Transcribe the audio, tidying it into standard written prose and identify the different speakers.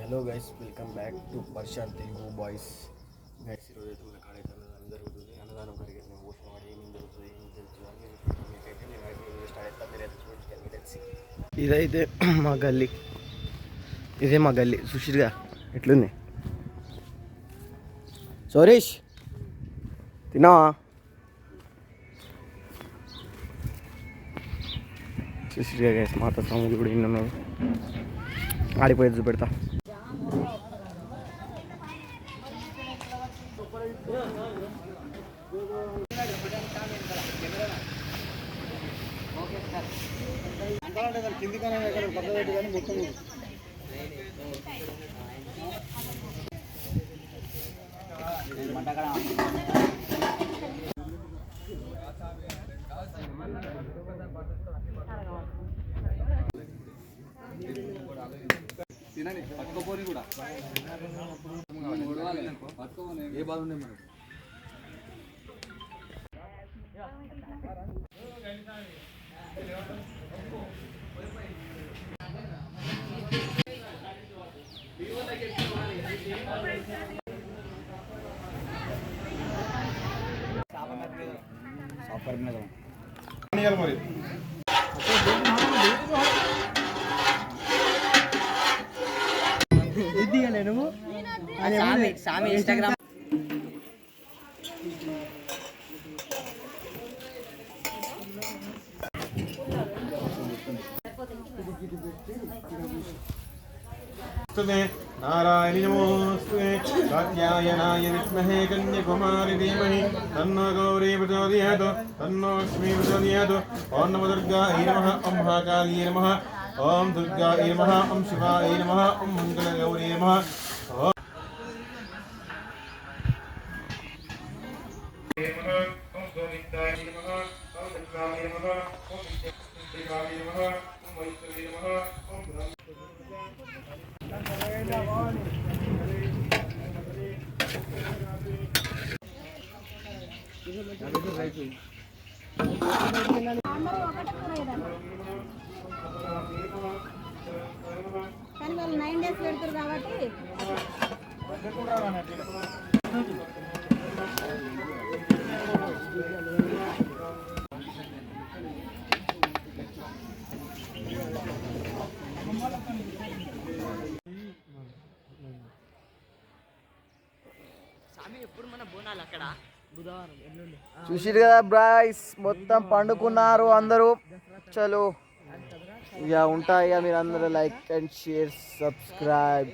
Speaker 1: Hello guys, welcome back to Parshan Telugu boys. Guys ఈరోజు అయితే మన కాడైతే అన్నదానం జరుగుతుంది. అన్నదానం జరిగేది మేము పోసిన వాడు ఏమేమి జరుగుతుంది ఏమేమి జరుగుతుంది అని మీకైతే నేను అయితే స్టార్ట్ అవుతా, మీరైతే చూపించాను మీకు తెలిసి. ఇదైతే మా గల్లీ, ఇదే మా గల్లీ. సుశీర్గా ఎట్లుంది? సోరీష్ తిన్నావా? సుశీర్గా గైస్ మాత స్వామి కూడా ఇన్నాడు, ఆడిపోయి చూపెడతా. కింది కానీ పక్క పెట్టి కానీ మొత్తం తినని పట్టుకోపోని కూడా ఏ బాధ ఉండే మనకు. మరి సామి ఇన్స్టాగ్రామ్ నారాయణ నమోస్తుతే కాత్యాయనాయ విద్మహే కన్యకుమారి ధీమహి తన్నో గౌరీ ప్రచోదయాత్ తన్నో లక్ష్మీ ప్రచోదయాత్. ఓం నమో దుర్గాయై నమః, ఓం మహాకాళీ నమః, ఓం దుర్గాయై నమః, ఓం శివాయ నమః, ఓం మంగళగౌరీ నమః.
Speaker 2: కానీ వాళ్ళు 9 days పెడతారు కాబట్టి
Speaker 1: చూసిరు కదా బ్రాయ్స్, మొత్తం పండుకున్నారు అందరూ. చలో ఇక ఉంటాయి. మీరు అందరూ లైక్ అండ్ షేర్, సబ్స్క్రైబ్.